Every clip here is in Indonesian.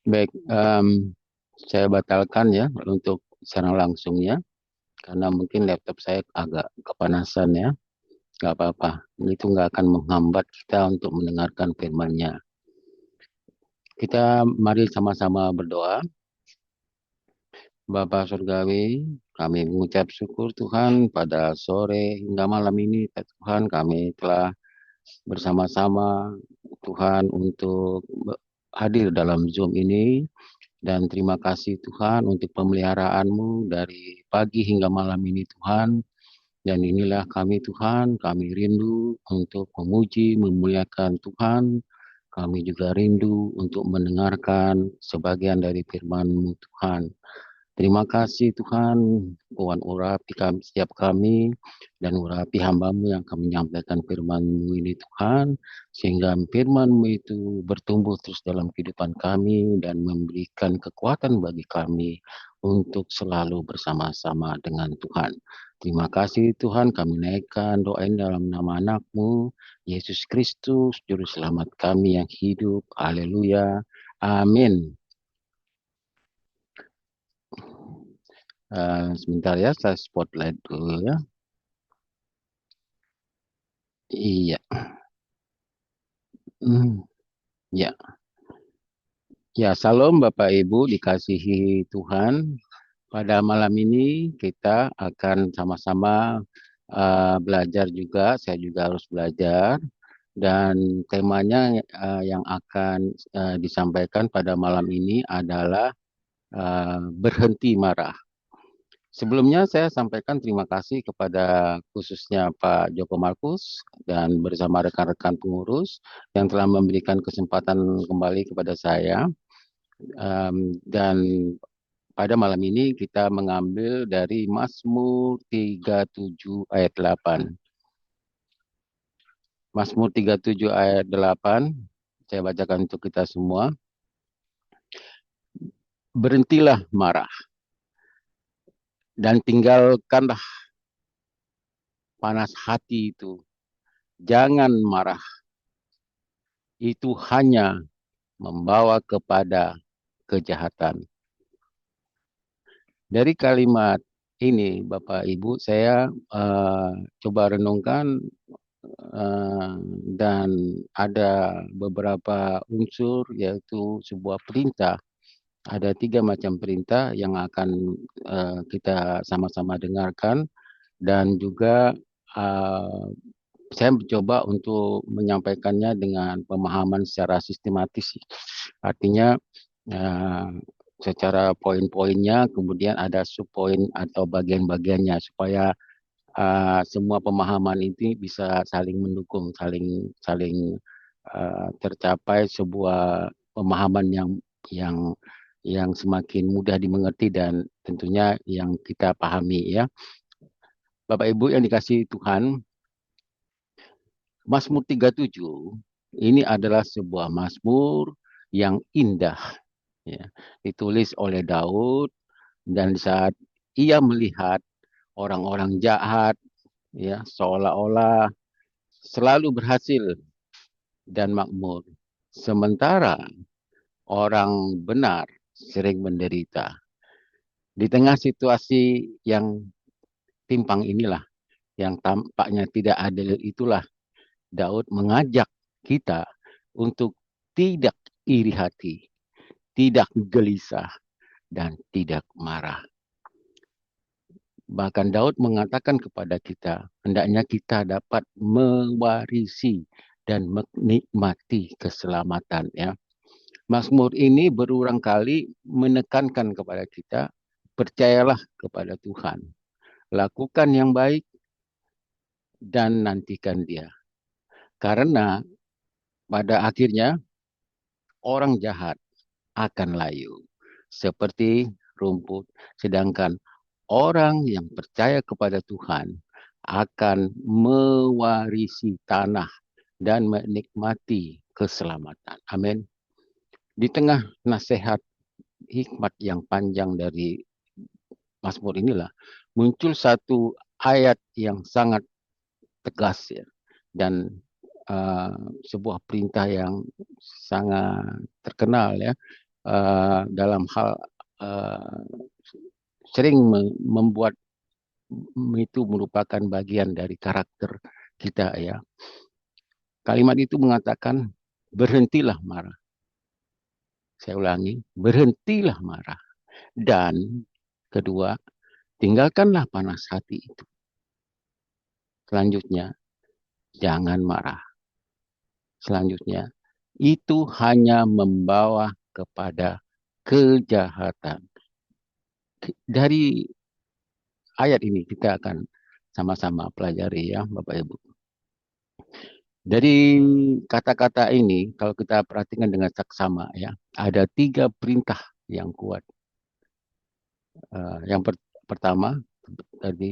Baik, saya batalkan ya untuk secara langsungnya karena mungkin laptop saya agak kepanasan ya. Nggak apa-apa, itu nggak akan menghambat kita untuk mendengarkan firman-Nya. Kita mari sama-sama berdoa. Bapa Surgawi, kami mengucap syukur Tuhan pada sore hingga malam ini, Tuhan kami telah bersama-sama Tuhan untuk hadir dalam Zoom ini. Dan terima kasih Tuhan untuk pemeliharaan-Mu dari pagi hingga malam ini Tuhan. Dan inilah kami Tuhan, kami rindu untuk memuji, memuliakan Tuhan. Kami juga rindu untuk mendengarkan sebagian dari firman-Mu Tuhan. Terima kasih Tuhan, Tuhan urapi kami, setiap kami, dan urapi hamba-Mu yang akan menyampaikan firman-Mu ini Tuhan, sehingga firman-Mu itu bertumbuh terus dalam kehidupan kami dan memberikan kekuatan bagi kami untuk selalu bersama-sama dengan Tuhan. Terima kasih Tuhan, kami naikkan doa ini dalam nama anak-Mu, Yesus Kristus, Juru Selamat kami yang hidup. Haleluya. Amin. Sebentar ya, saya spotlight dulu ya. Iya, Hmm, ya, ya, salam Bapak Ibu dikasihi Tuhan. Pada malam ini kita akan sama-sama belajar juga. Saya juga harus belajar dan temanya yang akan disampaikan pada malam ini adalah berhenti marah. Sebelumnya saya sampaikan terima kasih kepada khususnya Pak Joko Markus dan bersama rekan-rekan pengurus yang telah memberikan kesempatan kembali kepada saya. Dan pada malam ini kita mengambil dari Mazmur 37 ayat 8. Mazmur 37 ayat 8, saya bacakan untuk kita semua. Berhentilah marah dan tinggalkanlah panas hati itu. Jangan marah, itu hanya membawa kepada kejahatan. Dari kalimat ini, Bapak Ibu, saya coba renungkan uh, dan ada beberapa unsur yaitu sebuah perintah. Ada 3 macam perintah yang akan kita sama-sama dengarkan dan juga uh, saya mencoba untuk menyampaikannya dengan pemahaman secara sistematis. Artinya uh, secara poin-poinnya, kemudian ada subpoin atau bagian-bagiannya supaya semua pemahaman ini bisa saling mendukung, saling saling tercapai sebuah pemahaman yang yang semakin mudah dimengerti dan tentunya yang kita pahami ya. Bapak Ibu yang dikasihi Tuhan, Mazmur 37 ini adalah sebuah mazmur yang indah ya. Ditulis oleh Daud dan saat ia melihat orang-orang jahat ya seolah-olah selalu berhasil dan makmur. Sementara orang benar sering menderita. Di tengah situasi yang timpang inilah, yang tampaknya tidak adil itulah, Daud mengajak kita untuk tidak iri hati, tidak gelisah, dan tidak marah. Bahkan Daud mengatakan kepada kita, hendaknya kita dapat mewarisi dan menikmati keselamatan ya. Mazmur ini berulang kali menekankan kepada kita, percayalah kepada Tuhan. Lakukan yang baik dan nantikan dia. Karena pada akhirnya orang jahat akan layu. Seperti rumput. Sedangkan orang yang percaya kepada Tuhan akan mewarisi tanah dan menikmati keselamatan. Amin. Di tengah nasihat hikmat yang panjang dari Mazmur inilah muncul satu ayat yang sangat tegas ya dan uh, sebuah perintah yang sangat terkenal ya. dalam hal uh, sering membuat itu merupakan bagian dari karakter kita ya. Kalimat itu mengatakan berhentilah marah. Saya ulangi, berhentilah marah. Dan kedua, tinggalkanlah panas hati itu. Selanjutnya, jangan marah. Selanjutnya, itu hanya membawa kepada kejahatan. Dari ayat ini kita akan sama-sama pelajari ya Bapak Ibu. Dari kata-kata ini, kalau kita perhatikan dengan saksama ya, ada 3 perintah yang kuat. Yang pertama,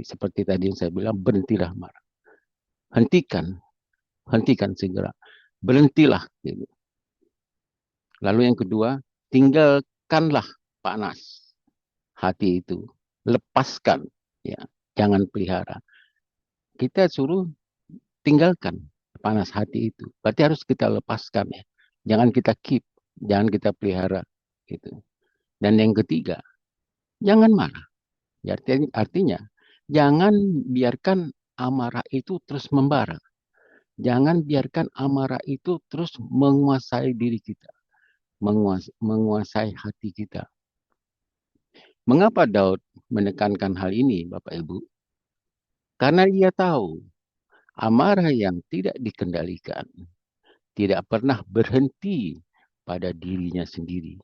seperti tadi yang saya bilang, berhentilah marah. Hentikan segera. Berhentilah. Gitu. Lalu yang kedua, tinggalkanlah panas hati itu. Lepaskan. Ya, jangan pelihara. Kita suruh tinggalkan panas hati itu. Berarti harus kita lepaskan ya. Jangan kita keep, jangan kita pelihara gitu. Dan yang ketiga, jangan marah. Ya, artinya jangan biarkan amarah itu terus membara. Jangan biarkan amarah itu terus menguasai diri kita, menguasai hati kita. Mengapa Daud menekankan hal ini, Bapak Ibu? Karena ia tahu amarah yang tidak dikendalikan tidak pernah berhenti pada dirinya sendiri.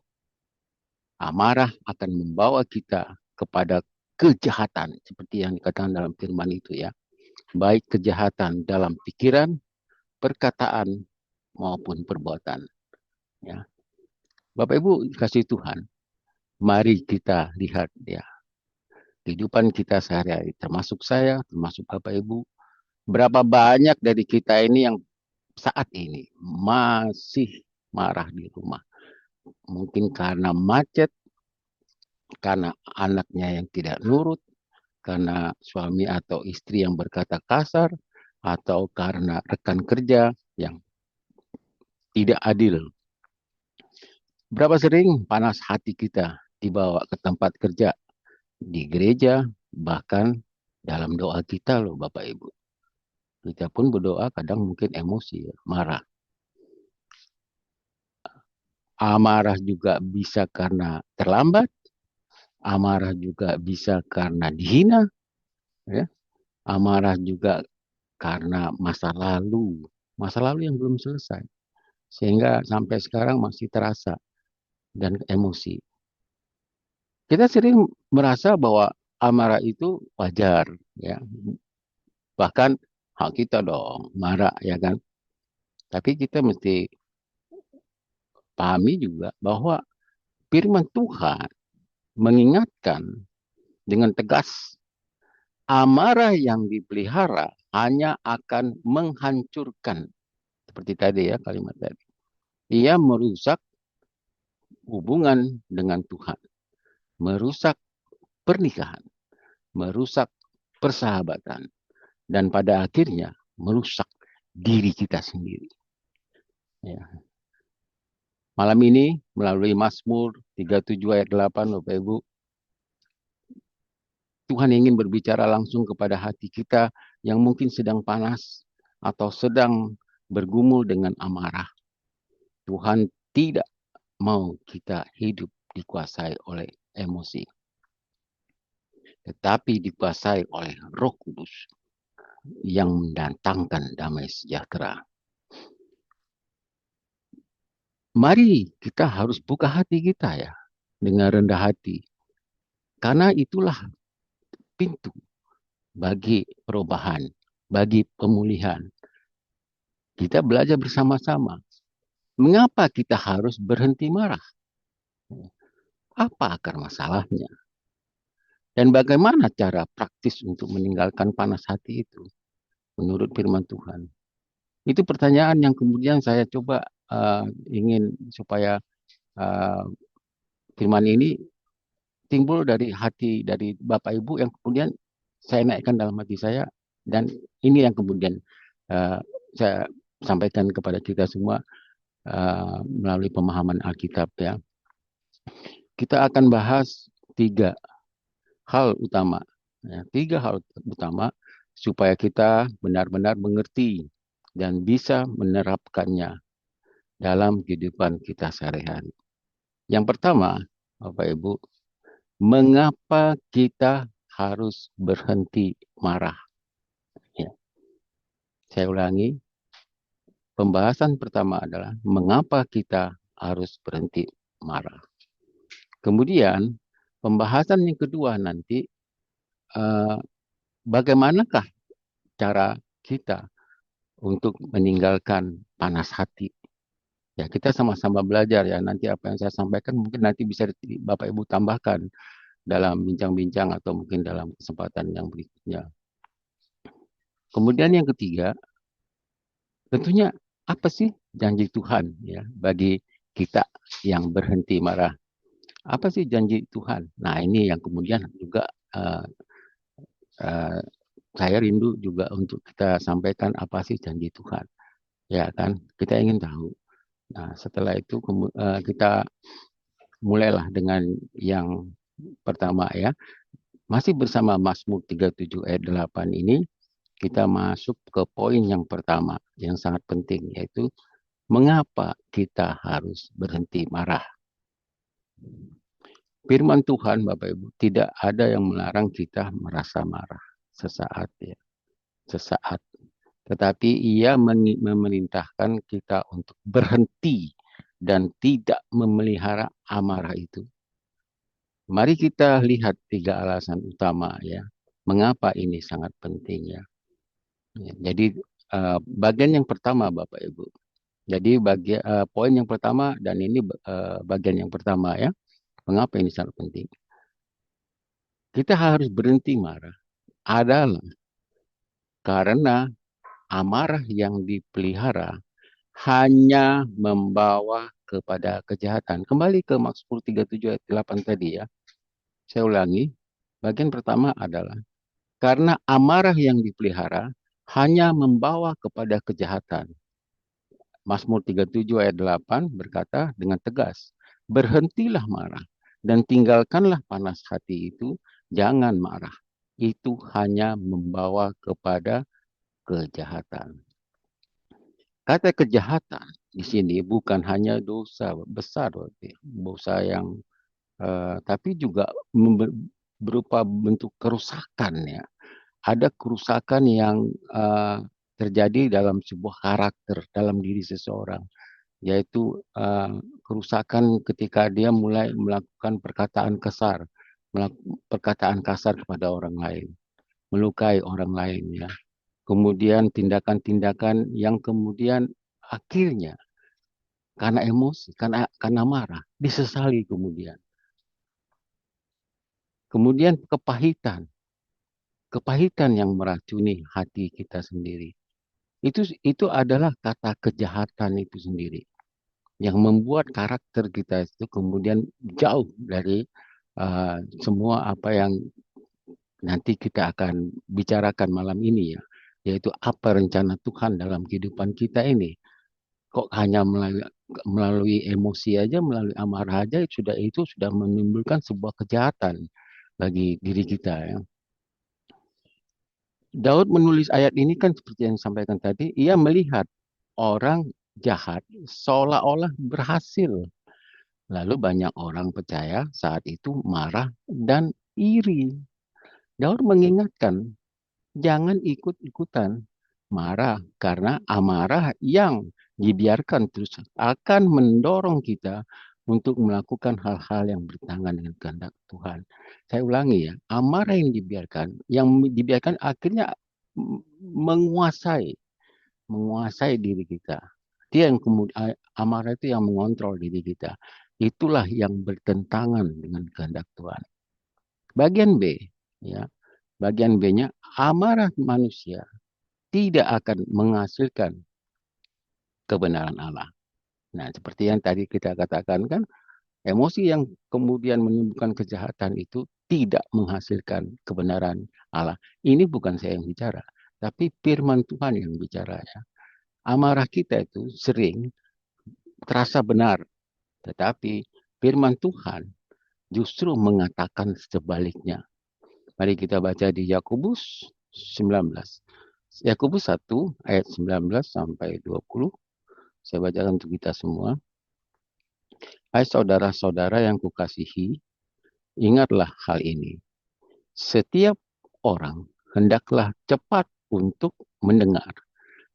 Amarah akan membawa kita kepada kejahatan, seperti yang dikatakan dalam firman itu ya. Baik kejahatan dalam pikiran, perkataan, maupun perbuatan. Ya. Bapak Ibu kasih Tuhan, mari kita lihat ya kehidupan kita sehari-hari, termasuk saya, termasuk Bapak Ibu. Berapa banyak dari kita ini yang saat ini masih marah di rumah. Mungkin karena macet, karena anaknya yang tidak nurut, karena suami atau istri yang berkata kasar, atau karena rekan kerja yang tidak adil. Berapa sering panas hati kita dibawa ke tempat kerja, di gereja, bahkan dalam doa kita loh Bapak Ibu. Kita pun berdoa kadang mungkin emosi, marah. Amarah juga bisa karena terlambat, amarah juga bisa karena dihina, ya. Amarah juga karena masa lalu yang belum selesai. Sehingga sampai sekarang masih terasa dan emosi. Kita sering merasa bahwa amarah itu wajar, ya. Bahkan hak kita dong marah, ya kan. Tapi kita mesti pahami juga bahwa firman Tuhan mengingatkan dengan tegas amarah yang dipelihara hanya akan menghancurkan. Seperti tadi ya kalimat tadi. Ia merusak hubungan dengan Tuhan. Merusak pernikahan. Merusak persahabatan. Dan pada akhirnya merusak diri kita sendiri. Ya. Malam ini melalui Mazmur 37 ayat 8 Bapak Ibu, Tuhan ingin berbicara langsung kepada hati kita yang mungkin sedang panas atau sedang bergumul dengan amarah. Tuhan tidak mau kita hidup dikuasai oleh emosi, tetapi dikuasai oleh Roh Kudus yang mendatangkan damai sejahtera. Mari kita harus buka hati kita ya, dengan rendah hati. Karena itulah pintu bagi perubahan, bagi pemulihan. Kita belajar bersama-sama. Mengapa kita harus berhenti marah? Apa akar masalahnya? Dan bagaimana cara praktis untuk meninggalkan panas hati itu menurut firman Tuhan? Itu pertanyaan yang kemudian saya coba ingin supaya uh, firman ini timbul dari hati dari Bapak Ibu yang kemudian saya naikkan dalam hati saya dan ini yang kemudian uh, saya sampaikan kepada kita semua melalui pemahaman Alkitab ya. Kita akan bahas tiga hal utama. Ya, tiga hal utama supaya kita benar-benar mengerti dan bisa menerapkannya dalam kehidupan kita sehari-hari. Yang pertama, Bapak Ibu, mengapa kita harus berhenti marah? Ya, saya ulangi, pembahasan pertama adalah mengapa kita harus berhenti marah. Kemudian, pembahasan yang kedua nanti, eh, bagaimanakah cara kita untuk meninggalkan panas hati. Ya, kita sama-sama belajar ya. Nanti apa yang saya sampaikan mungkin nanti bisa Bapak Ibu tambahkan dalam bincang-bincang atau mungkin dalam kesempatan yang berikutnya. Kemudian yang ketiga, tentunya apa sih janji Tuhan ya bagi kita yang berhenti marah? Apa sih janji Tuhan? Nah, ini yang kemudian juga uh, uh, saya rindu juga untuk kita sampaikan apa sih janji Tuhan. Ya kan, kita ingin tahu. Nah, setelah itu kita mulailah dengan yang pertama ya. Masih bersama Mazmur 37 ayat 8 ini, kita masuk ke poin yang pertama yang sangat penting, yaitu mengapa kita harus berhenti marah. Firman Tuhan, Bapak Ibu, tidak ada yang melarang kita merasa marah sesaat ya, sesaat. Tetapi ia memerintahkan kita untuk berhenti dan tidak memelihara amarah itu. Mari kita lihat tiga alasan utama ya. Mengapa ini sangat penting ya. Jadi bagian yang pertama Bapak Ibu. Jadi poin yang pertama dan ini bagian yang pertama ya. Mengapa ini sangat penting? Kita harus berhenti marah adalah karena amarah yang dipelihara hanya membawa kepada kejahatan. Kembali ke Mazmur 37 ayat 8 tadi ya. Saya ulangi. Bagian pertama adalah karena amarah yang dipelihara hanya membawa kepada kejahatan. Mazmur 37 ayat 8 berkata dengan tegas, berhentilah marah dan tinggalkanlah panas hati itu, jangan marah. Itu hanya membawa kepada kejahatan. Kata kejahatan di sini bukan hanya dosa besar, dosa yang tapi juga berupa bentuk kerusakan ya. Ada kerusakan yang terjadi dalam sebuah karakter dalam diri seseorang, yaitu kerusakan ketika dia mulai melakukan perkataan kasar kepada orang lain, melukai orang lain ya. Kemudian tindakan-tindakan yang kemudian akhirnya karena emosi, karena marah, disesali kemudian. Kemudian kepahitan yang meracuni hati kita sendiri. Itu adalah kata kejahatan itu sendiri yang membuat karakter kita itu kemudian jauh dari semua apa yang nanti kita akan bicarakan malam ini ya, yaitu apa rencana Tuhan dalam kehidupan kita ini. Kok hanya melalui emosi aja, melalui amarah aja itu sudah menimbulkan sebuah kejahatan bagi diri kita ya. Daud menulis ayat ini kan seperti yang disampaikan tadi, ia melihat orang jahat seolah-olah berhasil. Lalu banyak orang percaya saat itu marah dan iri. Daud mengingatkan, jangan ikut-ikutan marah karena amarah yang dibiarkan terus akan mendorong kita untuk melakukan hal-hal yang bertentangan dengan kehendak Tuhan. Saya ulangi ya, amarah yang dibiarkan akhirnya menguasai menguasai diri kita. Dia yang kemudian amarah itu yang mengontrol diri kita. Itulah yang bertentangan dengan kehendak Tuhan. Bagian B, ya. Bagian B-nya amarah manusia tidak akan menghasilkan kebenaran Allah. Nah, seperti yang tadi kita katakan kan, emosi yang kemudian menimbulkan kejahatan itu tidak menghasilkan kebenaran Allah. Ini bukan saya yang bicara, tapi firman Tuhan yang bicara ya. Amarah kita itu sering terasa benar, tetapi firman Tuhan justru mengatakan sebaliknya. Mari kita baca di Yakobus 19. Yakobus 1 ayat 19 sampai 20. Saya bacakan untuk kita semua. Hai saudara-saudara yang kukasihi, ingatlah hal ini. Setiap orang hendaklah cepat untuk mendengar,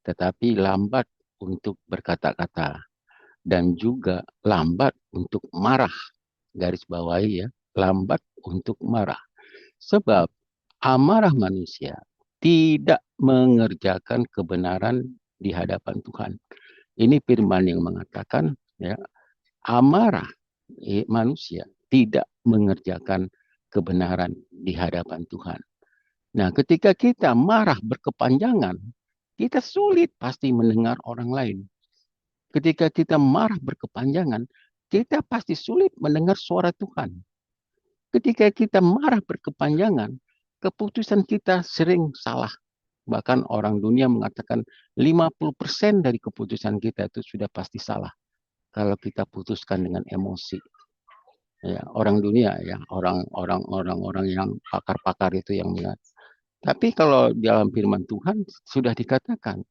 tetapi lambat untuk berkata-kata, dan juga lambat untuk marah. Garis bawahi ya, lambat untuk marah. Sebab amarah manusia tidak mengerjakan kebenaran di hadapan Tuhan. Ini firman yang mengatakan ya, amarah manusia tidak mengerjakan kebenaran di hadapan Tuhan. Nah, ketika kita marah berkepanjangan, kita sulit pasti mendengar orang lain. Ketika kita marah berkepanjangan, kita pasti sulit mendengar suara Tuhan. Ketika kita marah berkepanjangan, keputusan kita sering salah. Bahkan orang dunia mengatakan 50% dari keputusan kita itu sudah pasti salah. Kalau kita putuskan dengan emosi. Ya, orang dunia ya, orang yang pakar-pakar itu yang mengatakan. Tapi kalau dalam firman Tuhan sudah dikatakan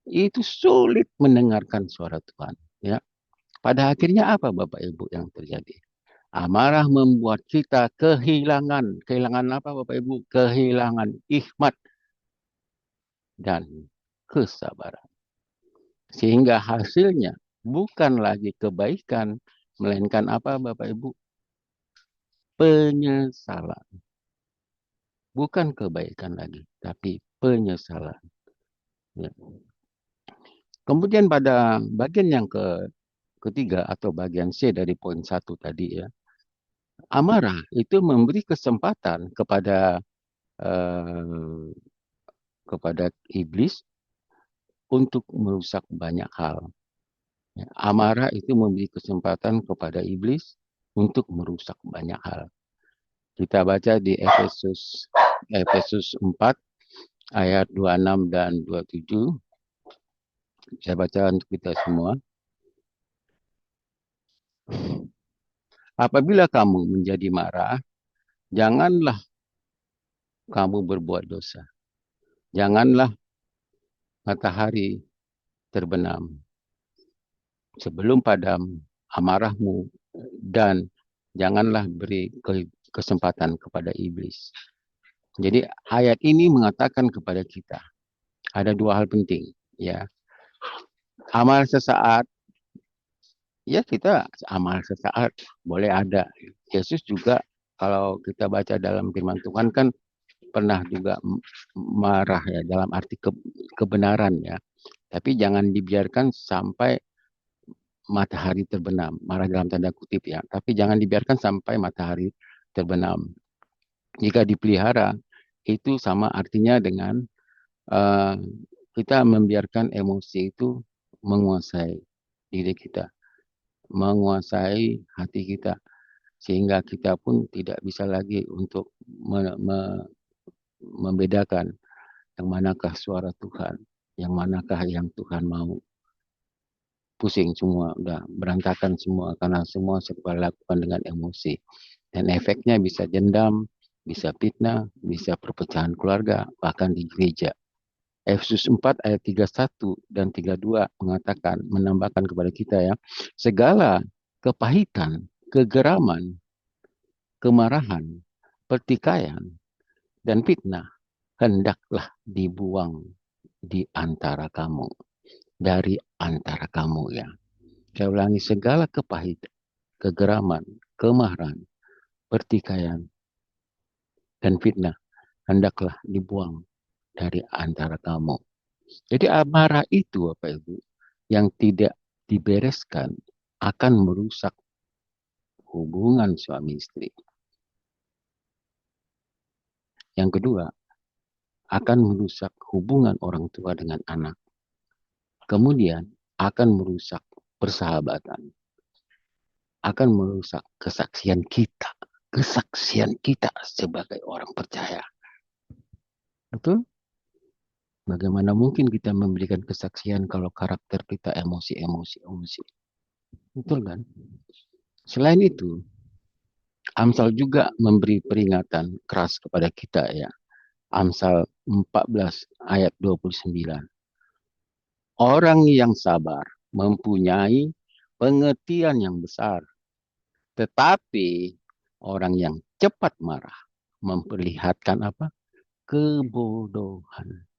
itu sulit mendengarkan suara Tuhan. Ya, pada akhirnya apa Bapak Ibu yang terjadi? Amarah membuat kita kehilangan apa Bapak Ibu? Kehilangan hikmat dan kesabaran. Sehingga hasilnya bukan lagi kebaikan, melainkan apa Bapak Ibu? Penyesalan. Bukan kebaikan lagi, tapi penyesalan. Ya. Kemudian pada bagian yang ketiga atau bagian C dari poin 1 tadi ya, amarah itu memberi kesempatan eh, kepada iblis untuk merusak banyak hal. Ya, amarah itu memberi kesempatan kepada iblis untuk merusak banyak hal. Kita baca di Efesus 4 ayat 26 dan 27. Saya baca untuk kita semua. Apabila kamu menjadi marah, janganlah kamu berbuat dosa. Janganlah matahari terbenam sebelum padam amarahmu, dan janganlah beri kesempatan kepada iblis. Jadi ayat ini mengatakan kepada kita ada dua hal penting ya. Amal sesaat, ya kita amal sesaat boleh ada. Yesus juga kalau kita baca dalam firman Tuhan kan pernah juga marah ya dalam arti kebenaran ya. Tapi jangan dibiarkan sampai matahari terbenam. Marah dalam tanda kutip ya. Tapi jangan dibiarkan sampai matahari terbenam. Jika dipelihara, itu sama artinya dengan uh, kita membiarkan emosi itu menguasai diri kita, menguasai hati kita, sehingga kita pun tidak bisa lagi untuk membedakan yang manakah suara Tuhan, yang manakah yang Tuhan mau. Pusing semua, udah berantakan semua karena semua serba lakukan dengan emosi. Dan efeknya bisa dendam, bisa fitnah, bisa perpecahan keluarga, bahkan di gereja. Efesus 4 ayat 31 dan 32 mengatakan, menambahkan kepada kita ya, segala kepahitan, kegeraman, kemarahan, pertikaian, dan fitnah hendaklah dibuang di antara kamu, dari antara kamu ya. Saya ulangi, segala kepahitan, kegeraman, kemarahan, pertikaian, dan fitnah hendaklah dibuang dari antara kamu. Jadi amarah itu Bapak Ibu yang tidak dibereskan akan merusak hubungan suami istri. Yang kedua, akan merusak hubungan orang tua dengan anak. Kemudian akan merusak persahabatan. Akan merusak kesaksian kita. Kesaksian kita sebagai orang percaya. Betul? Bagaimana mungkin kita memberikan kesaksian kalau karakter kita emosi. Betul kan? Selain itu, Amsal juga memberi peringatan keras kepada kita ya. Amsal 14 ayat 29. Orang yang sabar mempunyai pengertian yang besar, tetapi orang yang cepat marah memperlihatkan apa? Kebodohan.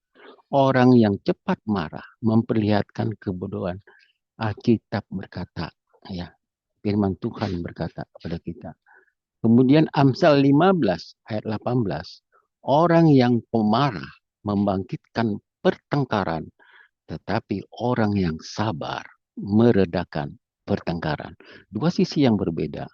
Orang yang cepat marah memperlihatkan kebodohan. Alkitab berkata, ya, firman Tuhan berkata kepada kita. Kemudian Amsal 15 ayat 18. Orang yang pemarah membangkitkan pertengkaran, tetapi orang yang sabar meredakan pertengkaran. Dua sisi yang berbeda.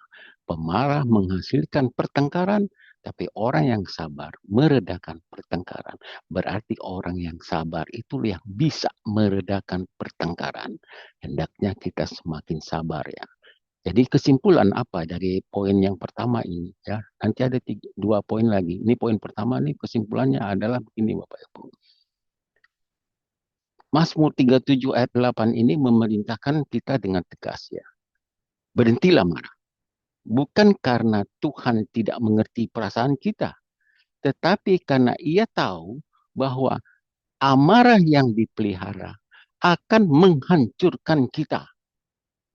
Pemarah menghasilkan pertengkaran, tapi orang yang sabar meredakan pertengkaran. Berarti orang yang sabar itu yang bisa meredakan pertengkaran. Hendaknya kita semakin sabar ya. Jadi kesimpulan apa dari poin yang pertama ini ya? Nanti ada dua poin lagi. Ini poin pertama nih kesimpulannya adalah begini Bapak Ibu. Mazmur 37 ayat 8 ini memerintahkan kita dengan tegas ya. Berhentilah marah. Bukan karena Tuhan tidak mengerti perasaan kita, tetapi karena Ia tahu bahwa amarah yang dipelihara akan menghancurkan kita,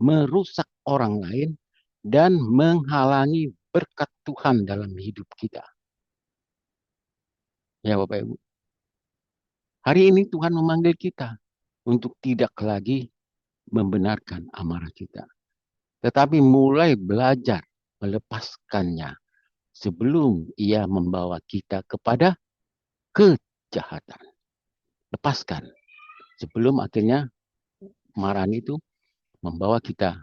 merusak orang lain, dan menghalangi berkat Tuhan dalam hidup kita. Ya Bapak Ibu, hari ini Tuhan memanggil kita untuk tidak lagi membenarkan amarah kita, tetapi mulai belajar melepaskannya sebelum ia membawa kita kepada kejahatan. Lepaskan sebelum akhirnya kemarahan itu membawa kita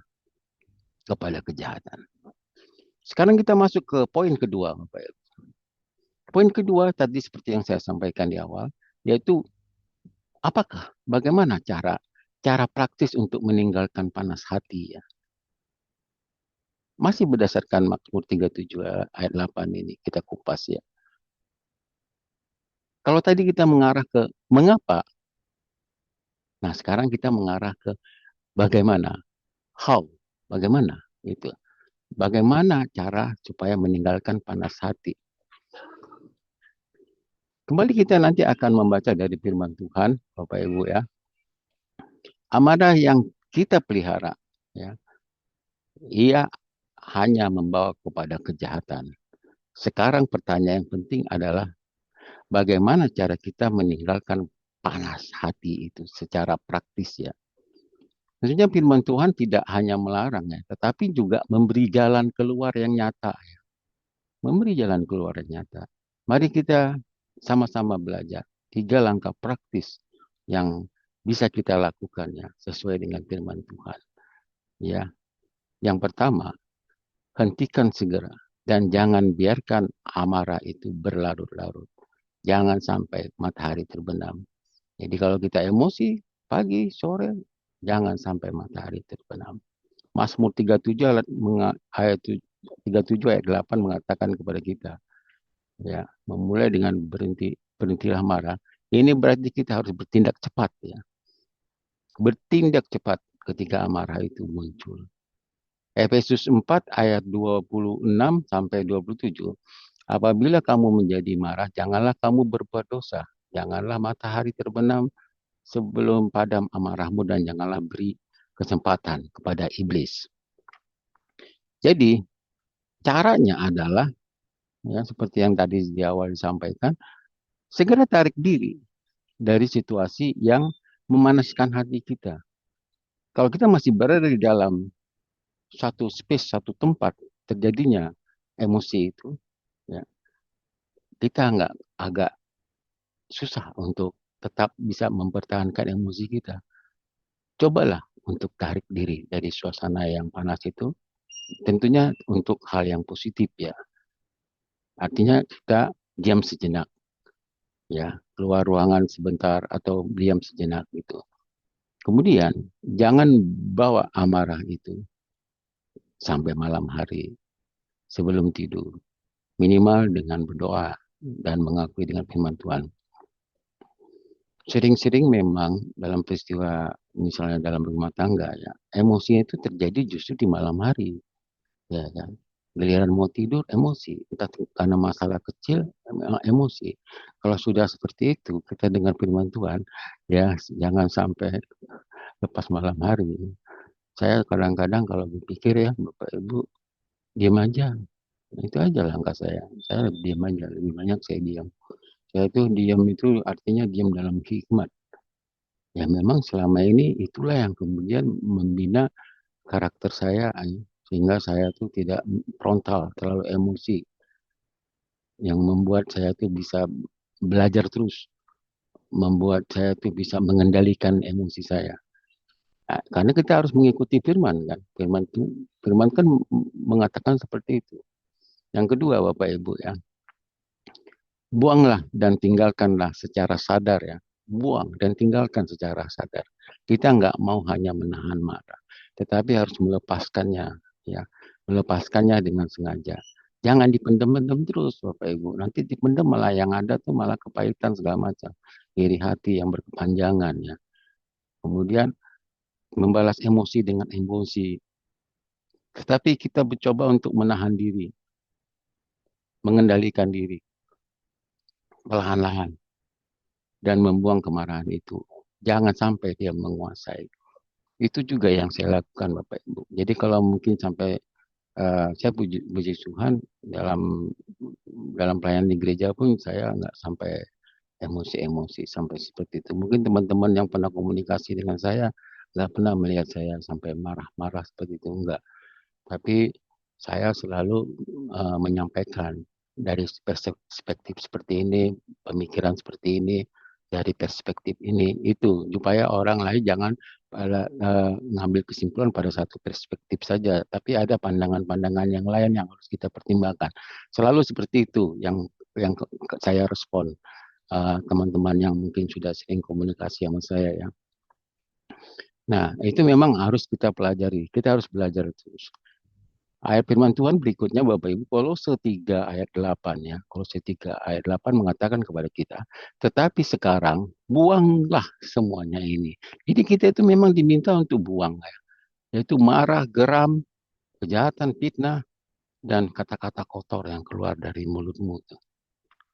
kepada kejahatan. Sekarang kita masuk ke poin kedua, Bapak Ibu. Poin kedua tadi seperti yang saya sampaikan di awal, yaitu bagaimana cara praktis untuk meninggalkan panas hati ya. Masih berdasarkan Mazmur 37 ayat 8 ini kita kupas ya. Kalau tadi kita mengarah ke mengapa, nah sekarang kita mengarah ke bagaimana, how, bagaimana itu. Bagaimana cara supaya meninggalkan panas hati. Kembali kita nanti akan membaca dari firman Tuhan, Bapak Ibu ya. Amarah yang kita pelihara, ya, ia hanya membawa kepada kejahatan. Sekarang pertanyaan yang penting adalah bagaimana cara kita meninggalkan panas hati itu secara praktis ya. Maksudnya firman Tuhan tidak hanya melarang ya, tetapi juga memberi jalan keluar yang nyata ya. Memberi jalan keluar yang nyata. Mari kita sama-sama belajar 3 langkah praktis yang bisa kita lakukan ya sesuai dengan firman Tuhan. Ya, yang pertama, hentikan segera dan jangan biarkan amarah itu berlarut-larut. Jangan sampai matahari terbenam. Jadi kalau kita emosi pagi, sore, jangan sampai matahari terbenam. Mazmur 37 ayat 37 ayat 8 mengatakan kepada kita, ya, memulai dengan berhentilah marah. Ini berarti kita harus bertindak cepat ya. Bertindak cepat ketika amarah itu muncul. Efesus 4 ayat 26 sampai 27. Apabila kamu menjadi marah, janganlah kamu berbuat dosa. Janganlah matahari terbenam sebelum padam amarahmu dan janganlah beri kesempatan kepada iblis. Jadi, caranya adalah ya seperti yang tadi di awal disampaikan, segera tarik diri dari situasi yang memanaskan hati kita. Kalau kita masih berada di dalam satu space, satu tempat terjadinya emosi itu, ya, kita nggak agak susah untuk tetap bisa mempertahankan emosi kita. Cobalah untuk tarik diri dari suasana yang panas itu, tentunya untuk hal yang positif ya. Artinya kita diam sejenak, ya, keluar ruangan sebentar atau diam sejenak gitu. Kemudian jangan bawa amarah itu sampai malam hari sebelum tidur. Minimal dengan berdoa dan mengakui dengan firman Tuhan. Sering-sering memang dalam peristiwa misalnya dalam rumah tangga ya, emosinya itu terjadi justru di malam hari. ya kan. Giliran mau tidur emosi, entah karena masalah kecil emosi. Kalau sudah seperti itu, kita dengar firman Tuhan, ya jangan sampai lepas malam hari. Saya kadang-kadang kalau berpikir ya, Bapak Ibu, diam aja. Itu aja langkah saya. Saya diam aja, lebih banyak saya diam. Saya itu diam itu artinya diam dalam hikmat. Ya memang selama ini itulah yang kemudian membina karakter saya, sehingga saya tuh tidak frontal, terlalu emosi, yang membuat saya tuh bisa belajar terus, membuat saya tuh bisa mengendalikan emosi saya. Nah, karena kita harus mengikuti firman kan. Firman kan mengatakan seperti itu. Yang kedua Bapak Ibu ya, buanglah dan tinggalkanlah secara sadar ya. Buang dan tinggalkan secara sadar. Kita nggak mau hanya menahan marah, tetapi harus melepaskannya ya. Melepaskannya dengan sengaja. Jangan dipendem-pendem terus Bapak Ibu. Nanti dipendem malah yang ada tuh malah kepahitan segala macam. Iri hati yang berkepanjangan ya. Kemudian membalas emosi dengan emosi. Tetapi kita mencoba untuk menahan diri, mengendalikan diri perlahan-lahan dan membuang kemarahan itu. Jangan sampai dia menguasai. Itu juga yang saya lakukan Bapak Ibu. Jadi kalau mungkin sampai saya puji Tuhan dalam pelayanan di gereja pun saya nggak sampai emosi-emosi sampai seperti itu. Mungkin teman-teman yang pernah komunikasi dengan saya nggak pernah melihat saya sampai marah-marah seperti itu, enggak. Tapi saya selalu menyampaikan dari perspektif seperti ini, pemikiran seperti ini, dari perspektif ini, itu supaya orang lain jangan ngambil kesimpulan pada satu perspektif saja, tapi ada pandangan-pandangan yang lain yang harus kita pertimbangkan. Selalu seperti itu yang saya respon teman-teman yang mungkin sudah sering komunikasi sama saya ya. Nah, itu memang harus kita pelajari. Kita harus belajar terus. Ayat firman Tuhan berikutnya Bapak Ibu, Kolose 3 ayat 8 ya. Kolose 3 ayat 8 mengatakan kepada kita, tetapi sekarang buanglah semuanya ini. Jadi kita itu memang diminta untuk buang ya. Yaitu marah, geram, kejahatan, fitnah, dan kata-kata kotor yang keluar dari mulutmu.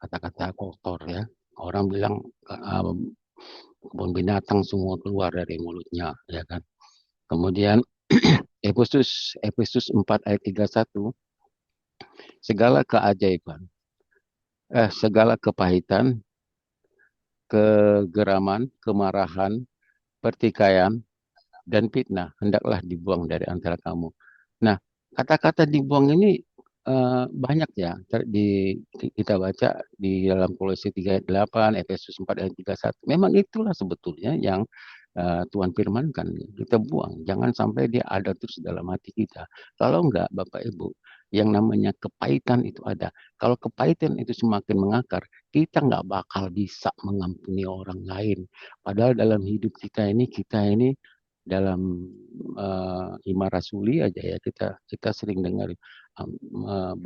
Kata-kata kotor ya. Orang bilang kebun binatang semua keluar dari mulutnya ya kan. Kemudian Efesus 4 ayat 31, segala keajaiban, segala kepahitan, kegeraman, kemarahan, pertikaian, dan fitnah hendaklah dibuang dari antara kamu. Nah, kata-kata dibuang ini banyak ya. Kita baca di dalam Kolose 3 ayat 8, Efesus 4 ayat 31. Memang itulah sebetulnya yang Tuhan firmankan. Kita buang. Jangan sampai dia ada terus dalam hati kita. Kalau enggak, Bapak Ibu, yang namanya kepahitan itu ada. Kalau kepahitan itu semakin mengakar, kita nggak bakal bisa mengampuni orang lain. Padahal dalam hidup kita ini dalam Ima Rasuli aja ya kita sering dengar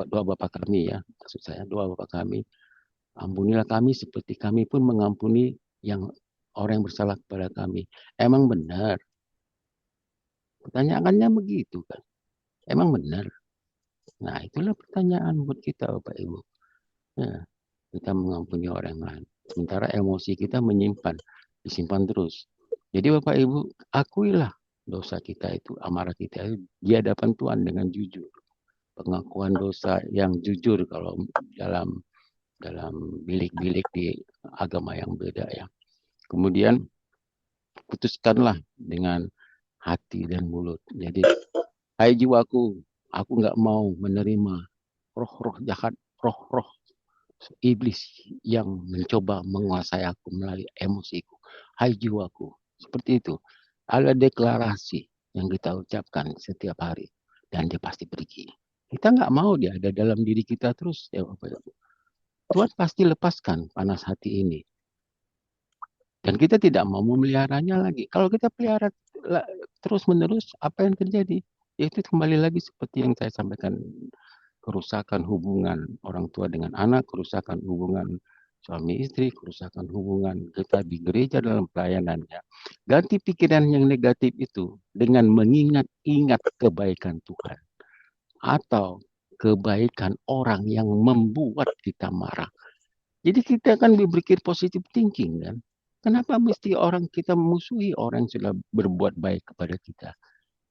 doa Bapa kami ya, maksud saya doa Bapa kami, ampunilah kami seperti kami pun mengampuni yang orang yang bersalah kepada kami. Emang benar? Pertanyaannya begitu kan? Emang benar? Nah itulah pertanyaan buat kita Bapak Ibu. Ya, kita mengampuni orang lain. Sementara emosi kita disimpan terus. Jadi Bapak Ibu, akuilah dosa kita itu, amarah kita itu di hadapan Tuhan dengan jujur. Pengakuan dosa yang jujur kalau dalam dalam bilik-bilik di agama yang beda ya. Kemudian putuskanlah dengan hati dan mulut. Jadi, hai jiwaku, aku nggak mau menerima roh-roh jahat, roh-roh iblis yang mencoba menguasai aku melalui emosiku. Hai jiwaku, seperti itu. Ada deklarasi yang kita ucapkan setiap hari dan dia pasti pergi. Kita nggak mau dia ada dalam diri kita terus ya Bapak Ibu. Tuhan pasti lepaskan panas hati ini. Dan kita tidak mau memeliharanya lagi. Kalau kita pelihara terus-menerus, apa yang terjadi? Yaitu kembali lagi seperti yang saya sampaikan. Kerusakan hubungan orang tua dengan anak, kerusakan hubungan suami istri, kerusakan hubungan kita di gereja dalam pelayanannya. Ganti pikiran yang negatif itu dengan mengingat-ingat kebaikan Tuhan. atau kebaikan orang yang membuat kita marah. Jadi kita kan berpikir positif thinking kan. Kenapa mesti orang kita memusuhi orang yang sudah berbuat baik kepada kita?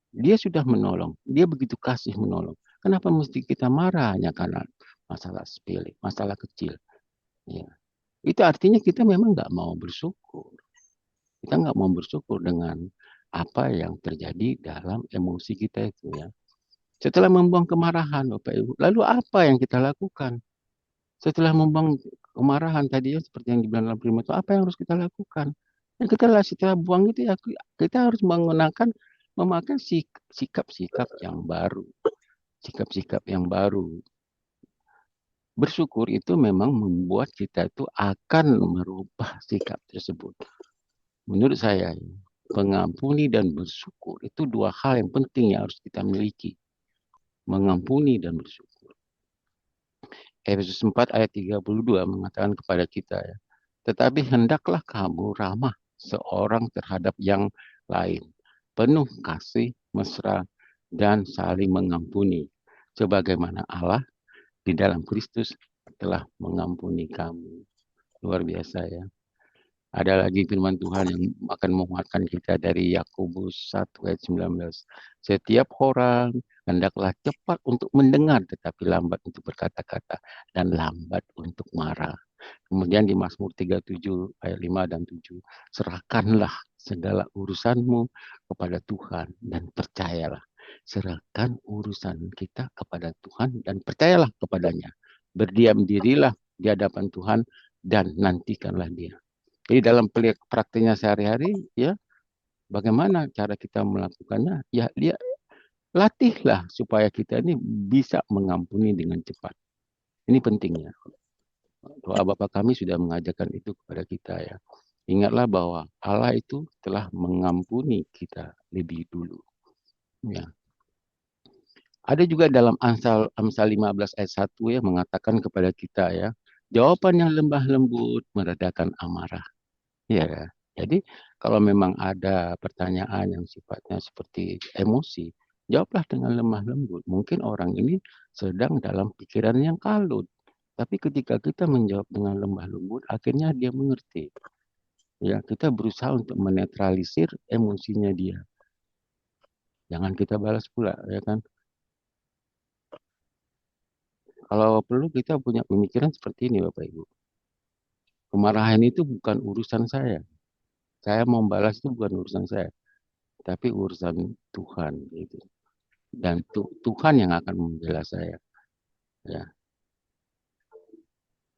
Dia sudah menolong, dia begitu kasih menolong. Kenapa mesti kita marah hanya karena masalah sepele, masalah kecil? Ya. Itu artinya kita memang nggak mau bersyukur. Kita nggak mau bersyukur dengan apa yang terjadi dalam emosi kita itu ya. Setelah membuang kemarahan, Bapak Ibu, lalu apa yang kita lakukan? Setelah membuang kemarahan tadi ya, seperti yang dibilang dalam firman itu, apa yang harus kita lakukan? Ya kita lah setelah buang itu ya, kita harus menggunakan, memakai sikap-sikap yang baru. Sikap-sikap yang baru. Bersyukur itu memang membuat kita itu akan merubah sikap tersebut. Menurut saya, mengampuni dan bersyukur itu dua hal yang penting yang harus kita miliki. Mengampuni dan bersyukur. Efesus 4 ayat 32 mengatakan kepada kita ya. Tetapi hendaklah kamu ramah seorang terhadap yang lain. Penuh kasih, mesra, dan saling mengampuni. Sebagaimana Allah di dalam Kristus telah mengampuni kamu. Luar biasa ya. Ada lagi firman Tuhan yang akan menguatkan kita dari Yakobus 1 ayat 19. Setiap orang hendaklah cepat untuk mendengar tetapi lambat untuk berkata-kata dan lambat untuk marah. Kemudian di Mazmur 37 ayat 5 dan 7. Serahkanlah segala urusanmu kepada Tuhan dan percayalah. Serahkan urusan kita kepada Tuhan dan percayalah kepadanya. Berdiam dirilah di hadapan Tuhan dan nantikanlah dia. Jadi dalam praktiknya sehari-hari, ya bagaimana cara kita melakukannya? Ya dia latihlah supaya kita ini bisa mengampuni dengan cepat. Ini pentingnya. Doa Bapa kami sudah mengajarkan itu kepada kita ya. Ingatlah bahwa Allah itu telah mengampuni kita lebih dulu. Ya. Ada juga dalam Amsal 15 ayat 1 ya mengatakan kepada kita ya, jawaban yang lembah lembut meredakan amarah. Ya, jadi kalau memang ada pertanyaan yang sifatnya seperti emosi, jawablah dengan lemah lembut. Mungkin orang ini sedang dalam pikiran yang kalut. Tapi ketika kita menjawab dengan lemah lembut, akhirnya dia mengerti. Ya, kita berusaha untuk menetralisir emosinya dia. Jangan kita balas pula, ya kan? Kalau perlu kita punya pemikiran seperti ini, Bapak Ibu. Kemarahan itu bukan urusan saya. Saya mau balas itu bukan urusan saya, tapi urusan Tuhan gitu. Dan Tuhan yang akan membela saya. Ya,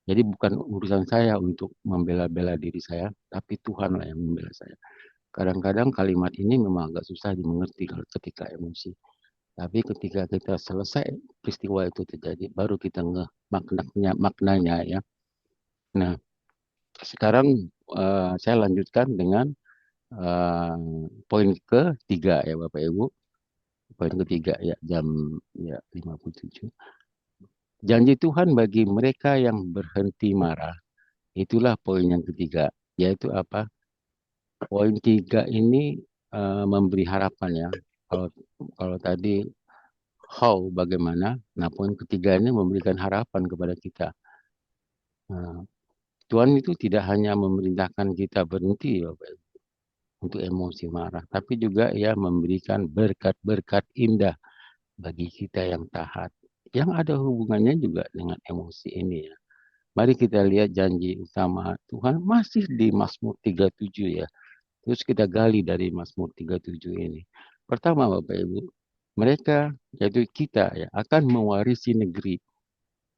jadi bukan urusan saya untuk membela-bela diri saya, tapi Tuhanlah yang membela saya. Kadang-kadang kalimat ini memang agak susah dimengerti kalau ketika emosi. Tapi ketika kita selesai peristiwa itu terjadi, baru kita ngeh maknanya ya. Nah, sekarang saya lanjutkan dengan uh, poin ketiga ya Bapak Ibu. Poin ketiga ya jam ya 57. Janji Tuhan bagi mereka yang berhenti marah. Itulah poin yang ketiga. Yaitu apa? Poin tiga ini memberi harapan ya. Kalau kalau tadi how bagaimana, nah poin ketiga ini memberikan harapan kepada kita. Nah, Tuhan itu tidak hanya memerintahkan kita berhenti ya, Bapak, untuk emosi marah, tapi juga ya memberikan berkat-berkat indah bagi kita yang taat. Yang ada hubungannya juga dengan emosi ini ya. Mari kita lihat janji utama Tuhan masih di Mazmur 37 ya. Terus kita gali dari Mazmur 37 ini. Pertama Bapak Ibu, mereka yaitu kita ya akan mewarisi negeri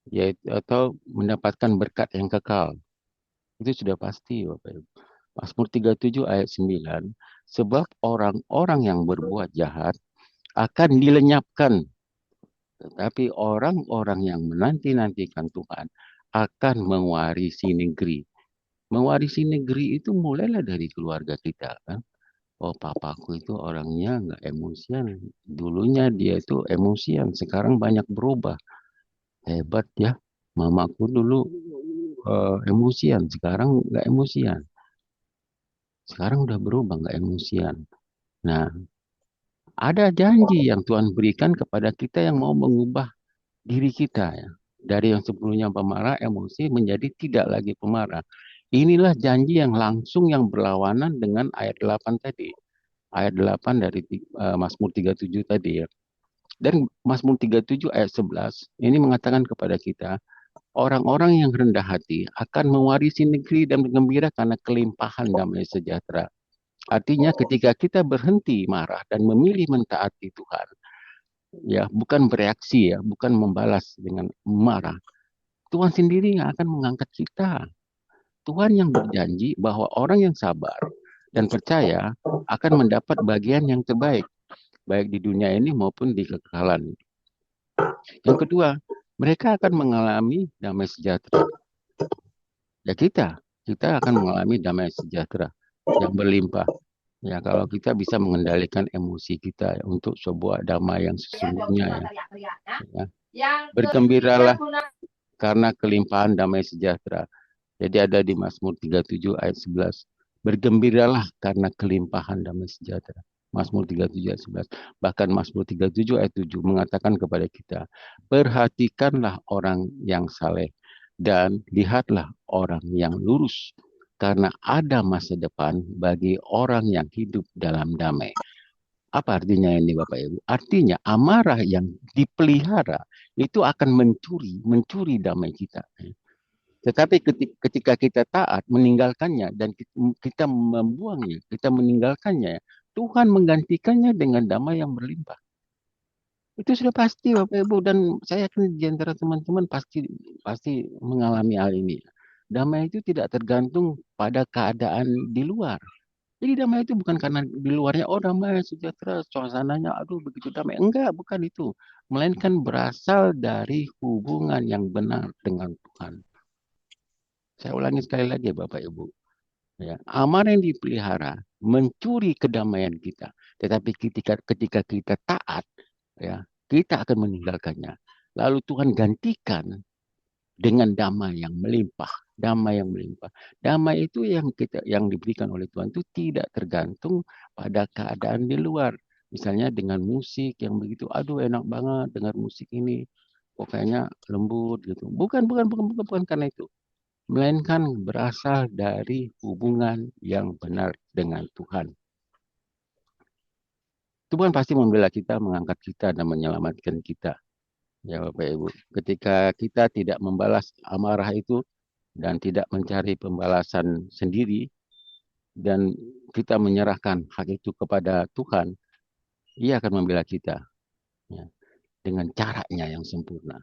yaitu atau mendapatkan berkat yang kekal. Itu sudah pasti Bapak Ibu. Mazmur 37 ayat 9, sebab orang-orang yang berbuat jahat akan dilenyapkan, tetapi orang-orang yang menanti-nantikan Tuhan akan mewarisi negeri. Mewarisi negeri itu mulailah dari keluarga kita kan. Oh, papaku itu orangnya nggak emosian. Dulunya dia itu emosian, sekarang banyak berubah. Hebat ya. Mamaku dulu emosian, sekarang nggak emosian. Sekarang udah berubah, nggak emosian. Nah, Ada janji yang Tuhan berikan kepada kita yang mau mengubah diri kita ya. Dari yang sebelumnya pemarah emosi menjadi tidak lagi pemarah. Inilah janji yang langsung yang berlawanan dengan ayat 8 tadi. Ayat 8 dari Mazmur 37 tadi ya. Dan Mazmur 37 ayat 11 ini mengatakan kepada kita, orang-orang yang rendah hati akan mewarisi negeri dan bergembira karena kelimpahan damai sejahtera. Artinya ketika kita berhenti marah dan memilih mentaati Tuhan, ya bukan bereaksi ya, bukan membalas dengan marah. Tuhan sendiri yang akan mengangkat kita. Tuhan yang berjanji bahwa orang yang sabar dan percaya akan mendapat bagian yang terbaik, baik di dunia ini maupun di kekekalan. Yang kedua, mereka akan mengalami damai sejahtera. Ya kita akan mengalami damai sejahtera yang berlimpah. Ya kalau kita bisa mengendalikan emosi kita ya, untuk sebuah damai yang sesungguhnya ya. Bergembiralah karena kelimpahan damai sejahtera. Jadi ada di Mazmur 37 ayat 11. Bergembiralah karena kelimpahan damai sejahtera. Mazmur 37 ayat 11. Bahkan Mazmur 37 ayat 7 mengatakan kepada kita, perhatikanlah orang yang saleh dan lihatlah orang yang lurus. Karena ada masa depan bagi orang yang hidup dalam damai. Apa artinya ini Bapak Ibu? Artinya amarah yang dipelihara itu akan mencuri damai kita. Tetapi ketika kita taat, meninggalkannya, dan kita membuangnya, kita meninggalkannya, Tuhan menggantikannya dengan damai yang berlimpah. Itu sudah pasti Bapak Ibu, dan saya yakin di antara teman-teman pasti pasti mengalami hal ini. Damai itu tidak tergantung pada keadaan di luar. Jadi damai itu bukan karena di luarnya, oh damai, sejahtera, suasananya, aduh begitu damai. Enggak, bukan itu. Melainkan berasal dari hubungan yang benar dengan Tuhan. Saya ulangi sekali lagi Bapak Ibu. Ya, amarah yang dipelihara mencuri kedamaian kita. Tetapi ketika kita taat, ya, kita akan meninggalkannya. Lalu Tuhan gantikan dengan damai yang melimpah, damai yang melimpah. Damai itu yang diberikan oleh Tuhan itu tidak tergantung pada keadaan di luar. Misalnya dengan musik yang begitu, aduh enak banget dengar musik ini, pokoknya lembut gitu. Bukan karena itu, melainkan berasal dari hubungan yang benar dengan Tuhan. Tuhan pasti membela kita, mengangkat kita, dan menyelamatkan kita. Ya Bapak Ibu, ketika kita tidak membalas amarah itu dan tidak mencari pembalasan sendiri dan kita menyerahkan hak itu kepada Tuhan, Ia akan membela kita ya, dengan caranya yang sempurna.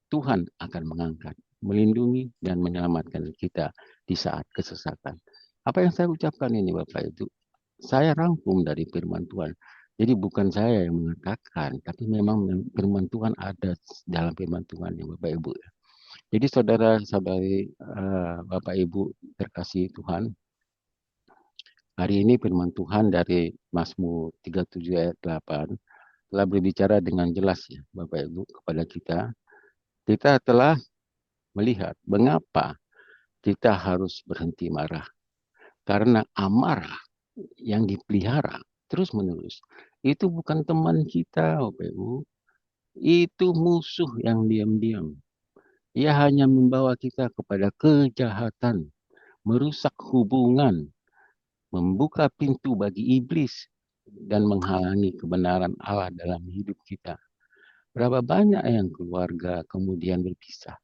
Tuhan akan mengangkat, melindungi, dan menyelamatkan kita di saat kesesatan. Apa yang saya ucapkan ini Bapak itu, saya rangkum dari firman Tuhan. Jadi bukan saya yang mengatakan, tapi memang firman Tuhan ada dalam firman Tuhan ya Bapak Ibu. Jadi saudara-saudari Bapak Ibu terkasih Tuhan, hari ini firman Tuhan dari Mazmur 37 ayat 8 telah berbicara dengan jelas ya Bapak Ibu kepada kita. Kita telah melihat mengapa kita harus berhenti marah. Karena amarah yang dipelihara terus-menerus itu bukan teman kita, Bapak Ibu. Itu musuh yang diam-diam. Ia hanya membawa kita kepada kejahatan, merusak hubungan, membuka pintu bagi iblis, dan menghalangi kebenaran Allah dalam hidup kita. Berapa banyak yang keluarga kemudian berpisah,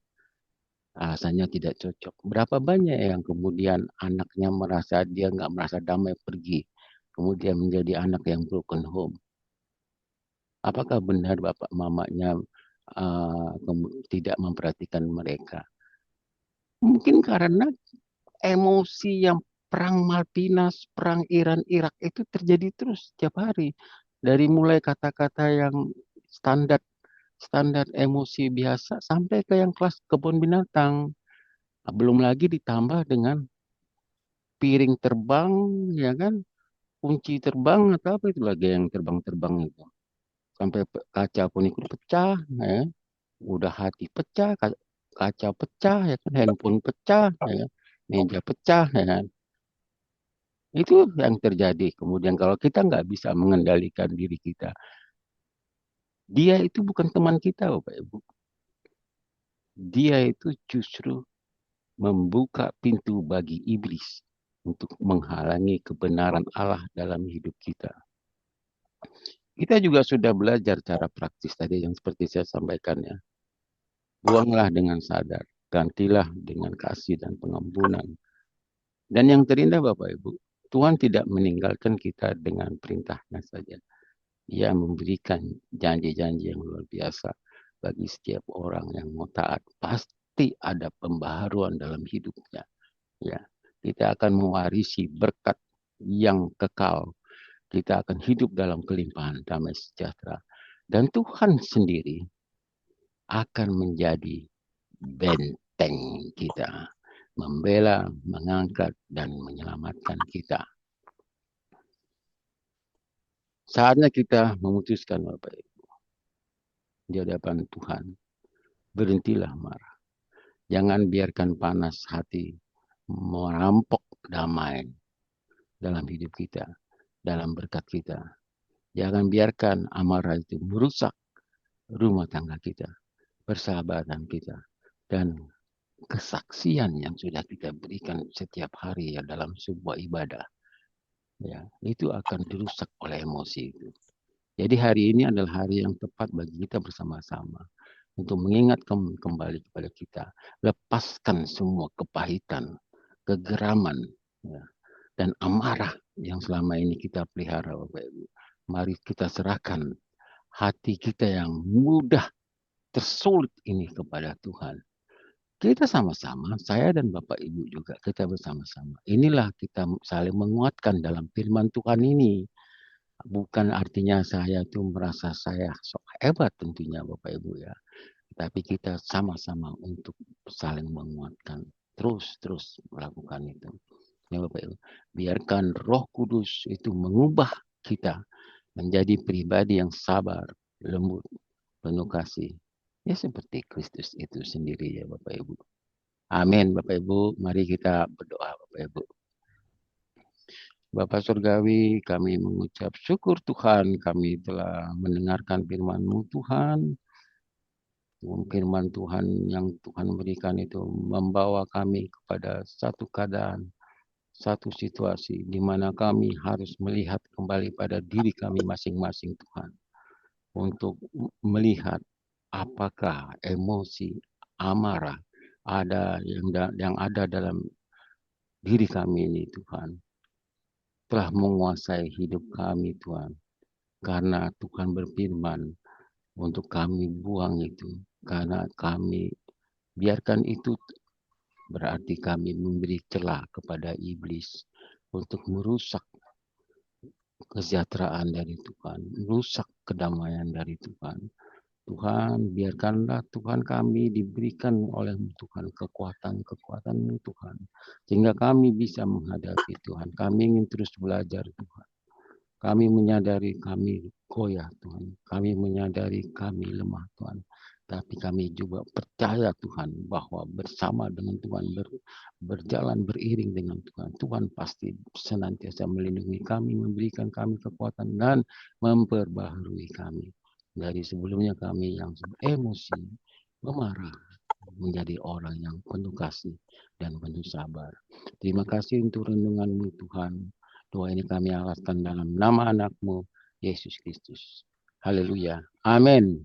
rasanya tidak cocok. Berapa banyak yang kemudian anaknya merasa dia nggak merasa damai pergi, kemudian menjadi anak yang broken home. Apakah benar bapak mamanya tidak memperhatikan mereka? Mungkin karena emosi yang perang Malvinas, perang Iran-Irak itu terjadi terus setiap hari. Dari mulai kata-kata yang standar standar emosi biasa sampai ke yang kelas kebun binatang. Belum lagi ditambah dengan piring terbang, ya kan, kunci terbang atau apa itu lagi yang terbang-terbang itu. Sampai kaca pun ikut pecah, ya. Udah hati pecah, kaca pecah, ya kan, handphone pecah, ya kan, meja pecah, ya kan. Itu yang terjadi. Kemudian kalau kita nggak bisa mengendalikan diri kita, dia itu bukan teman kita, Bapak Ibu. Dia itu justru membuka pintu bagi iblis untuk menghalangi kebenaran Allah dalam hidup kita. Kita juga sudah belajar cara praktis tadi yang seperti saya sampaikan ya. Buanglah dengan sadar, gantilah dengan kasih dan pengampunan. Dan yang terindah Bapak Ibu, Tuhan tidak meninggalkan kita dengan perintahnya saja. Ia memberikan janji-janji yang luar biasa bagi setiap orang yang mau taat. Pasti ada pembaharuan dalam hidupnya. Ya, kita akan mewarisi berkat yang kekal. Kita akan hidup dalam kelimpahan damai sejahtera. Dan Tuhan sendiri akan menjadi benteng kita. Membela, mengangkat, dan menyelamatkan kita. Saatnya kita memutuskan Bapak Ibu di hadapan Tuhan. Berhentilah marah. Jangan biarkan panas hati merampok damai dalam hidup kita, dalam berkat kita. Jangan biarkan amarah itu merusak rumah tangga kita, persahabatan kita, dan kesaksian yang sudah kita berikan setiap hari ya dalam sebuah ibadah. Ya, itu akan dirusak oleh emosi itu. Jadi hari ini adalah hari yang tepat bagi kita bersama-sama untuk mengingat kembali kepada kita. Lepaskan semua kepahitan, kegeraman, ya, dan amarah yang selama ini kita pelihara, Bapak Ibu. Mari kita serahkan hati kita yang mudah tersulit ini kepada Tuhan. Kita sama-sama, saya dan Bapak Ibu juga, kita bersama-sama. Inilah kita saling menguatkan dalam firman Tuhan ini. Bukan artinya saya itu merasa saya sok hebat tentunya Bapak Ibu ya. Tapi kita sama-sama untuk saling menguatkan. Terus melakukan itu. Ya Bapak Ibu. Biarkan Roh Kudus itu mengubah kita menjadi pribadi yang sabar, lembut, penuh kasih. Ya seperti Kristus itu sendiri ya Bapak Ibu. Amin Bapak Ibu. Mari kita berdoa Bapak Ibu. Bapak Surgawi, kami mengucap syukur Tuhan, kami telah mendengarkan firman-Mu Tuhan. Firman Tuhan yang Tuhan berikan itu membawa kami kepada satu keadaan, satu situasi di mana kami harus melihat kembali pada diri kami masing-masing Tuhan. Untuk melihat apakah emosi, amarah ada yang ada dalam diri kami ini Tuhan. Telah menguasai hidup kami Tuhan. Karena Tuhan berfirman untuk kami buang itu. Karena kami biarkan itu berarti kami memberi celah kepada iblis untuk merusak kesejahteraan dari Tuhan. Merusak kedamaian dari Tuhan. Tuhan, biarkanlah Tuhan kami diberikan oleh Tuhan kekuatan-kekuatan Tuhan. Sehingga kami bisa menghadapi Tuhan. Kami ingin terus belajar Tuhan. Kami menyadari kami goyah Tuhan. Kami menyadari kami lemah Tuhan. Tapi kami juga percaya Tuhan bahwa bersama dengan Tuhan berjalan beriring dengan Tuhan. Tuhan pasti senantiasa melindungi kami, memberikan kami kekuatan dan memperbaharui kami. Dari sebelumnya kami yang emosi, memarah, menjadi orang yang penuh kasih dan penuh sabar. Terima kasih untuk renungan-Mu Tuhan. Doa ini kami alaskan dalam nama anak-Mu, Yesus Kristus. Haleluya. Amin.